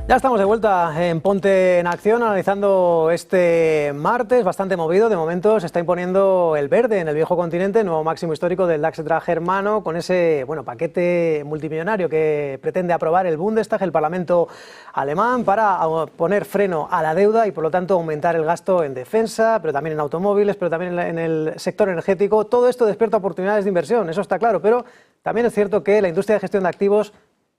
Ya estamos de vuelta en Ponte en Acción, analizando este martes bastante movido. De momento se está imponiendo el verde en el viejo continente, nuevo máximo histórico del DAX germano, con ese paquete multimillonario que pretende aprobar el Bundestag, el Parlamento alemán, para poner freno a la deuda y por lo tanto aumentar el gasto en defensa, pero también en automóviles, pero también en el sector energético. Todo esto despierta oportunidades de inversión, eso está claro, pero también es cierto que la industria de gestión de activos,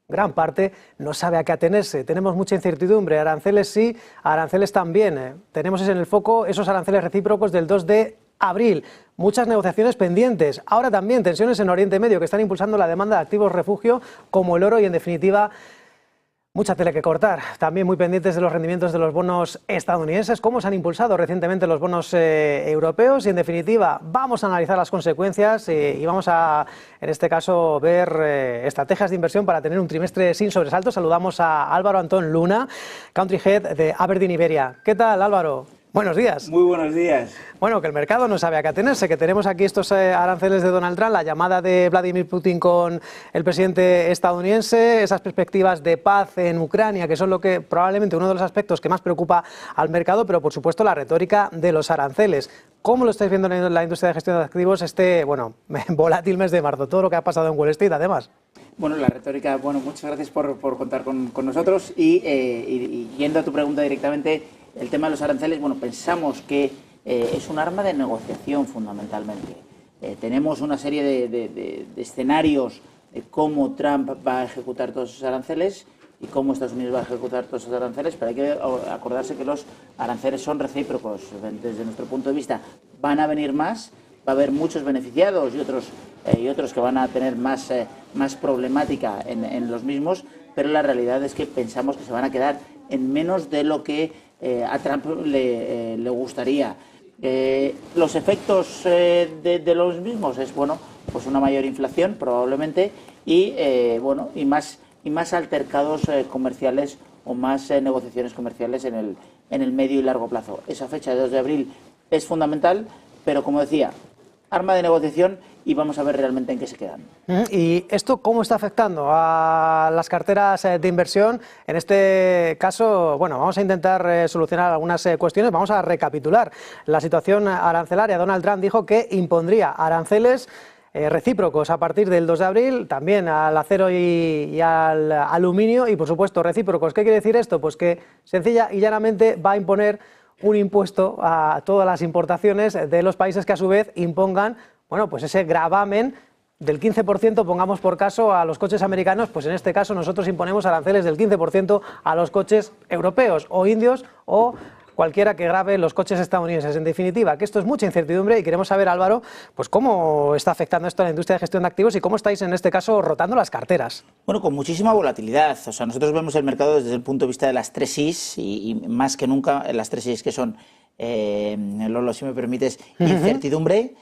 gran parte, no sabe a qué atenerse. Tenemos mucha incertidumbre, aranceles sí, aranceles también. Tenemos en el foco esos aranceles recíprocos del 2 de abril. Muchas negociaciones pendientes. Ahora también tensiones en Oriente Medio que están impulsando la demanda de activos refugio como el oro y, en definitiva, mucha tela que cortar. También muy pendientes de los rendimientos de los bonos estadounidenses, cómo se han impulsado recientemente los bonos europeos y, en definitiva, vamos a analizar las consecuencias y vamos a, en este caso, ver estrategias de inversión para tener un trimestre sin sobresaltos. Saludamos a Álvaro Antón Luna, Country Head de Aberdeen Iberia. ¿Qué tal, Álvaro? Buenos días. Muy buenos días. Bueno, que el mercado no sabe a qué atenerse, que tenemos aquí estos aranceles de Donald Trump, la llamada de Vladimir Putin con el presidente estadounidense, esas perspectivas de paz en Ucrania, que son lo que probablemente uno de los aspectos que más preocupa al mercado, pero por supuesto la retórica de los aranceles. ¿Cómo lo estáis viendo en la industria de gestión de activos este, volátil mes de marzo? Todo lo que ha pasado en Wall Street, además. Bueno, la retórica, muchas gracias por contar con nosotros y yendo a tu pregunta directamente, el tema de los aranceles, pensamos que es un arma de negociación fundamentalmente. Tenemos una serie de escenarios de cómo Trump va a ejecutar todos esos aranceles y cómo Estados Unidos va a ejecutar todos esos aranceles, pero hay que acordarse que los aranceles son recíprocos. Desde nuestro punto de vista van a venir más, va a haber muchos beneficiados y otros que van a tener más problemática en los mismos, pero la realidad es que pensamos que se van a quedar en menos de lo que a Trump le gustaría. Los efectos de los mismos es una mayor inflación probablemente y más altercados comerciales o más negociaciones comerciales en el medio y largo plazo. Esa fecha de 2 de abril es fundamental, pero como decía, arma de negociación y vamos a ver realmente en qué se quedan. ¿Y esto cómo está afectando a las carteras de inversión? En este caso, vamos a intentar solucionar algunas cuestiones. Vamos a recapitular la situación arancelaria. Donald Trump dijo que impondría aranceles recíprocos a partir del 2 de abril, también al acero y al aluminio y, por supuesto, recíprocos. ¿Qué quiere decir esto? Pues que sencilla y llanamente va a imponer un impuesto a todas las importaciones de los países que a su vez impongan ese gravamen del 15%, pongamos por caso, a los coches americanos. Pues en este caso nosotros imponemos aranceles del 15% a los coches europeos o indios o cualquiera que grave los coches estadounidenses. En definitiva, que esto es mucha incertidumbre y queremos saber, Álvaro, pues cómo está afectando esto a la industria de gestión de activos y cómo estáis en este caso rotando las carteras. Con muchísima volatilidad. O sea, nosotros vemos el mercado desde el punto de vista de las 3 Is y más que nunca las 3 Is que son, Lolo, si me permites, incertidumbre,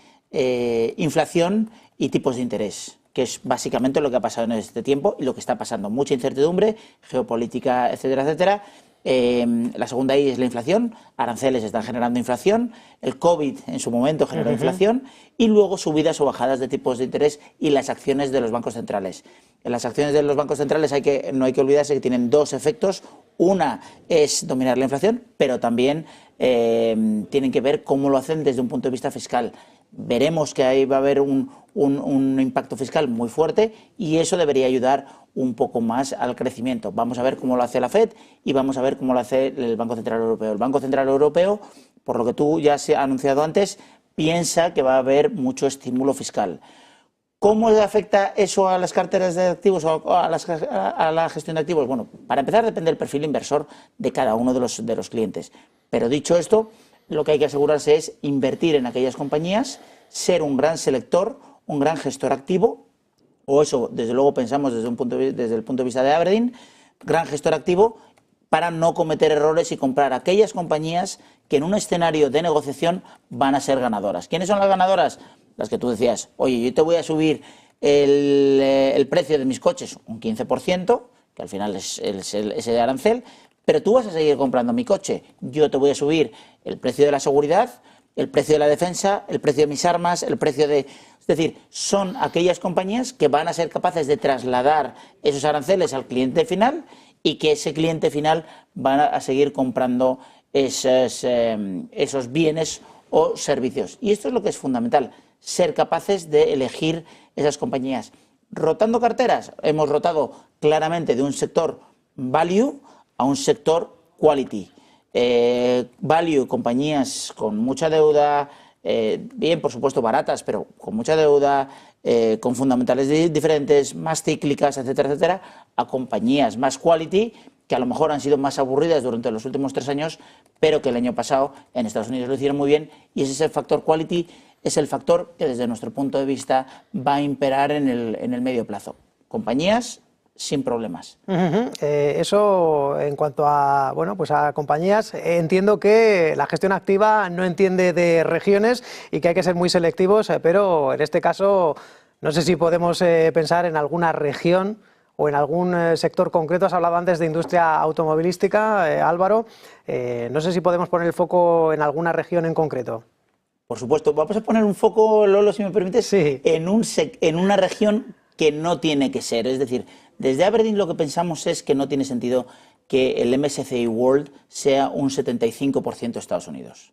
inflación y tipos de interés, que es básicamente lo que ha pasado en este tiempo y lo que está pasando. Mucha incertidumbre, geopolítica, etcétera, etcétera. La segunda I es la inflación, aranceles están generando inflación, el COVID en su momento generó inflación y luego subidas o bajadas de tipos de interés y las acciones de los bancos centrales. En las acciones de los bancos centrales no hay que olvidarse que tienen dos efectos. Una es dominar la inflación, pero también tienen que ver cómo lo hacen desde un punto de vista fiscal. Veremos que ahí va a haber un impacto fiscal muy fuerte y eso debería ayudar un poco más al crecimiento. Vamos a ver cómo lo hace la FED y vamos a ver cómo lo hace el Banco Central Europeo. El Banco Central Europeo, por lo que tú ya se ha anunciado antes, piensa que va a haber mucho estímulo fiscal. ¿Cómo afecta eso a las carteras de activos o a la gestión de activos? Para empezar depende del perfil inversor de cada uno de los clientes. Pero dicho esto, lo que hay que asegurarse es invertir en aquellas compañías, ser un gran selector, un gran gestor activo, o eso desde luego pensamos desde el punto de vista de Aberdeen, gran gestor activo para no cometer errores y comprar aquellas compañías que en un escenario de negociación van a ser ganadoras. ¿Quiénes son las ganadoras? Las que tú decías, oye, yo te voy a subir el precio de mis coches un 15%, que al final es ese arancel, pero tú vas a seguir comprando mi coche. Yo te voy a subir el precio de la seguridad, el precio de la defensa, el precio de mis armas, el precio de... Es decir, son aquellas compañías que van a ser capaces de trasladar esos aranceles al cliente final y que ese cliente final va a seguir comprando esos bienes o servicios. Y esto es lo que es fundamental, ser capaces de elegir esas compañías. Rotando carteras, hemos rotado claramente de un sector value a un sector quality. Value, compañías con mucha deuda, bien, por supuesto, baratas, pero con mucha deuda, con fundamentales diferentes, más cíclicas, etcétera, etcétera, a compañías más quality, que a lo mejor han sido más aburridas durante los últimos 3 años, pero que el año pasado en Estados Unidos lo hicieron muy bien, y ese es el factor quality, es el factor que desde nuestro punto de vista va a imperar en el medio plazo. Compañías sin problemas. Eso en cuanto a, bueno, pues a compañías, entiendo que la gestión activa no entiende de regiones y que hay que ser muy selectivos, pero en este caso no sé si podemos pensar en alguna región o en algún sector concreto. Has hablado antes de industria automovilística, Álvaro. No sé si podemos poner el foco en alguna región en concreto. Por supuesto. Vamos a poner un foco, Lolo, si me permites, sí, en una región que no tiene que ser. Es decir, desde Aberdeen lo que pensamos es que no tiene sentido que el MSCI World sea un 75% Estados Unidos.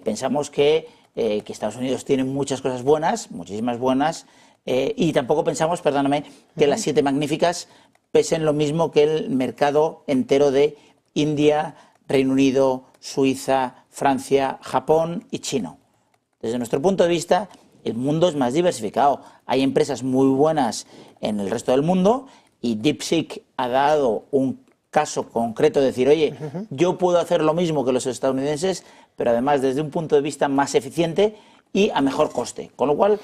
Pensamos que Estados Unidos tiene muchas cosas buenas, muchísimas buenas, y tampoco pensamos, perdóname, que las 7 magníficas pesen lo mismo que el mercado entero de India, Reino Unido, Suiza, Francia, Japón y China. Desde nuestro punto de vista, el mundo es más diversificado. Hay empresas muy buenas en el resto del mundo y DeepSeek ha dado un caso concreto de decir, oye, yo puedo hacer lo mismo que los estadounidenses, pero además desde un punto de vista más eficiente y a mejor coste. Con lo cual,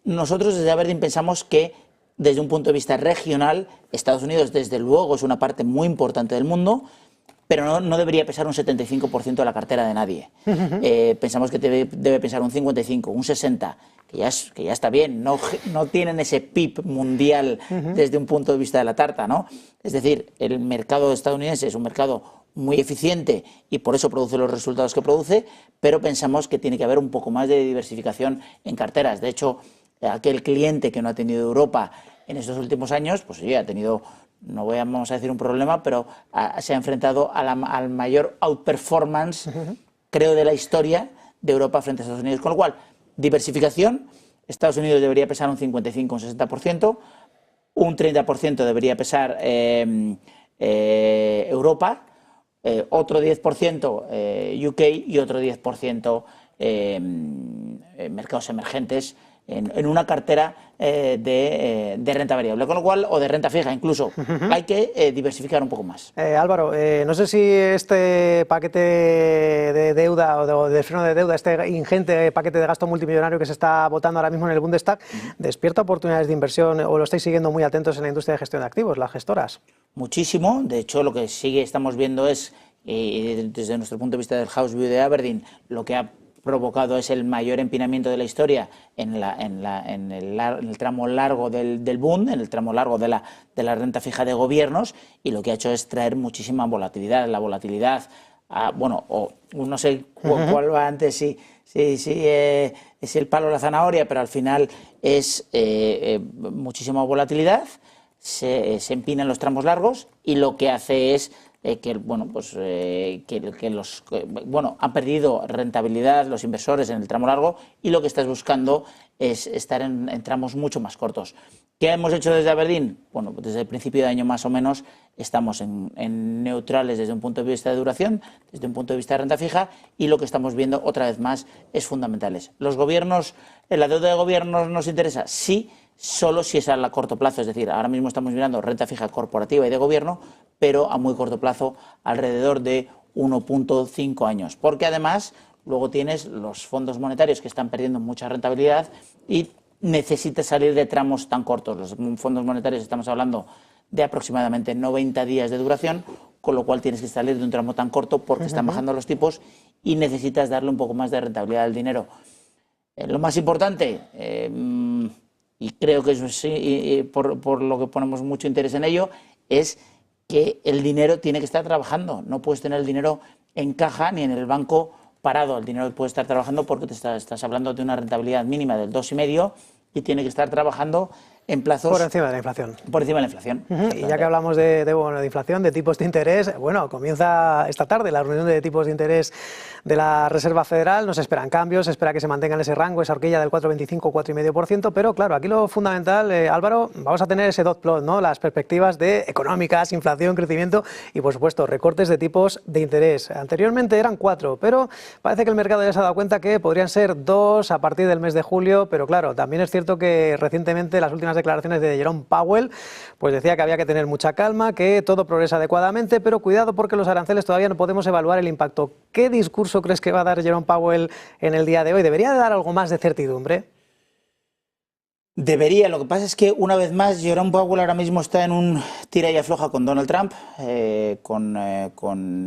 nosotros desde Aberdeen pensamos que desde un punto de vista regional, Estados Unidos desde luego es una parte muy importante del mundo, pero no debería pesar un 75% de la cartera de nadie. Pensamos que debe pesar un 55, un 60, que ya está bien. No tienen ese PIB mundial desde un punto de vista de la tarta, ¿no? Es decir, el mercado estadounidense es un mercado muy eficiente y por eso produce los resultados que produce, pero pensamos que tiene que haber un poco más de diversificación en carteras. De hecho, aquel cliente que no ha tenido Europa en estos últimos años, pues sí, ha tenido, no vamos a decir un problema, pero se ha enfrentado al mayor outperformance, creo, de la historia de Europa frente a Estados Unidos. Con lo cual, diversificación, Estados Unidos debería pesar un 55, un 60%, un 30% debería pesar Europa, otro 10% UK y otro 10% mercados emergentes, en una cartera de renta variable, con lo cual, o de renta fija incluso, hay que diversificar un poco más. Álvaro, no sé si este paquete de deuda o de freno de deuda, este ingente paquete de gasto multimillonario que se está votando ahora mismo en el Bundestag, despierta oportunidades de inversión o lo estáis siguiendo muy atentos en la industria de gestión de activos, las gestoras. Muchísimo. De hecho, lo que estamos viendo es, desde nuestro punto de vista del House View de Aberdeen, lo que ha provocado es el mayor empinamiento de la historia en el tramo largo del boom, en el tramo largo de la renta fija de gobiernos, y lo que ha hecho es traer muchísima volatilidad. La volatilidad, bueno, o no sé cuál va antes, si es el palo o la zanahoria, pero al final es muchísima volatilidad, se empinan los tramos largos y lo que hace es han perdido rentabilidad los inversores en el tramo largo y lo que estás buscando es estar en tramos mucho más cortos. ¿Qué hemos hecho desde Aberdeen? Bueno, desde el principio de año más o menos estamos en neutrales desde un punto de vista de duración, desde un punto de vista de renta fija, y lo que estamos viendo otra vez más es fundamentales. ¿Los gobiernos, la deuda de gobiernos nos interesa? Sí, solo si es a corto plazo, es decir, ahora mismo estamos mirando renta fija corporativa y de gobierno, pero a muy corto plazo, alrededor de 1.5 años, porque además luego tienes los fondos monetarios que están perdiendo mucha rentabilidad y necesitas salir de tramos tan cortos. Los fondos monetarios estamos hablando de aproximadamente 90 días de duración, con lo cual tienes que salir de un tramo tan corto porque están bajando los tipos y necesitas darle un poco más de rentabilidad al dinero. Lo más importante, y creo que sí, por lo que ponemos mucho interés en ello, es que el dinero tiene que estar trabajando. No puedes tener el dinero en caja ni en el banco parado. El dinero puede estar trabajando porque estás hablando de una rentabilidad mínima del 2,5 y tiene que estar trabajando en plazos por encima de la inflación. Por encima de la inflación. Y ya que hablamos de inflación, de tipos de interés, bueno, comienza esta tarde la reunión de tipos de interés de la Reserva Federal. No se esperan cambios, se espera que se mantenga en ese rango, esa horquilla del 4,25-4,5%, pero claro, aquí lo fundamental, Álvaro, vamos a tener ese dot plot, ¿no? Las perspectivas de económicas, inflación, crecimiento y, por supuesto, recortes de tipos de interés. Anteriormente eran 4, pero parece que el mercado ya se ha dado cuenta que podrían ser 2 a partir del mes de julio, pero claro, también es cierto que recientemente las últimas declaraciones de Jerome Powell pues decía que había que tener mucha calma, que todo progresa adecuadamente, pero cuidado porque los aranceles todavía no podemos evaluar el impacto. ¿Qué discurso crees que va a dar Jerome Powell en el día de hoy? ¿Debería de dar algo más de certidumbre? Debería, lo que pasa es que una vez más Jerome Powell ahora mismo está en un tira y afloja con Donald Trump, con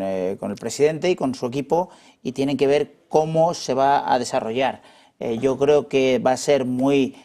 el presidente y con su equipo, y tienen que ver cómo se va a desarrollar. Yo creo que va a ser muy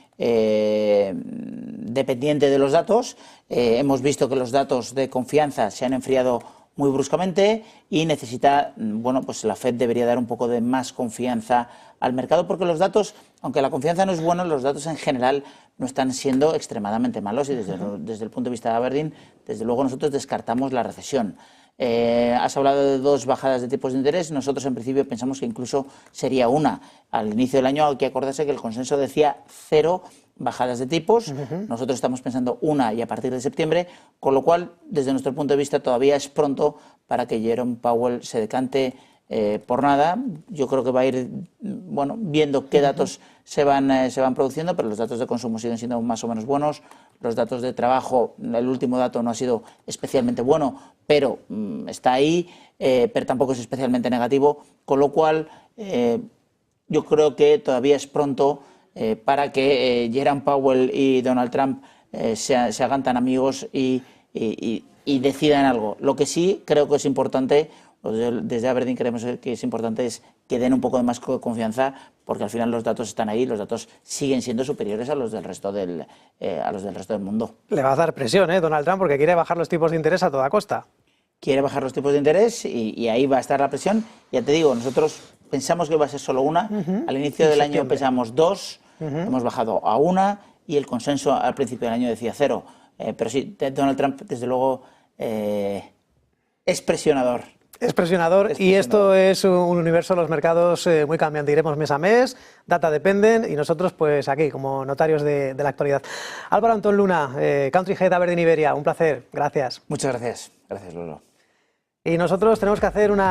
dependiente de los datos. Hemos visto que los datos de confianza se han enfriado muy bruscamente y necesita, bueno, pues la Fed debería dar un poco de más confianza al mercado, porque los datos, aunque la confianza no es buena, los datos en general no están siendo extremadamente malos y desde el punto de vista de Aberdeen, desde luego nosotros descartamos la recesión. Has hablado de 2 bajadas de tipos de interés. Nosotros en principio pensamos que incluso sería una. Al inicio del año hay que acordarse que el consenso decía 0 bajadas de tipos. Nosotros estamos pensando 1 y a partir de septiembre, con lo cual desde nuestro punto de vista todavía es pronto para que Jerome Powell se decante por nada. Yo creo que va a ir viendo qué datos se van produciendo, pero los datos de consumo siguen siendo más o menos buenos. Los datos de trabajo, el último dato no ha sido especialmente bueno, pero está ahí, pero tampoco es especialmente negativo, con lo cual yo creo que todavía es pronto para que Jerome Powell y Donald Trump se hagan tan amigos y decidan algo. Lo que sí creo que es importante, desde Aberdeen creemos que es importante, es que den un poco de más confianza, porque al final los datos están ahí, los datos siguen siendo superiores a los del resto del mundo. Le va a dar presión, Donald Trump, porque quiere bajar los tipos de interés a toda costa. Quiere bajar los tipos de interés y ahí va a estar la presión. Ya te digo, nosotros pensamos que va a ser solo una. Al inicio del año pensábamos 2, hemos bajado a 1 y el consenso al principio del año decía 0. Pero sí, Donald Trump, desde luego, es presionador. Es presionador y esto es un universo de los mercados muy cambiante. Iremos mes a mes, data dependen y nosotros pues aquí como notarios de la actualidad. Álvaro Antón Luna, Country Head Aberdeen Iberia, un placer, gracias. Muchas gracias. Gracias, Lolo. Y nosotros tenemos que hacer una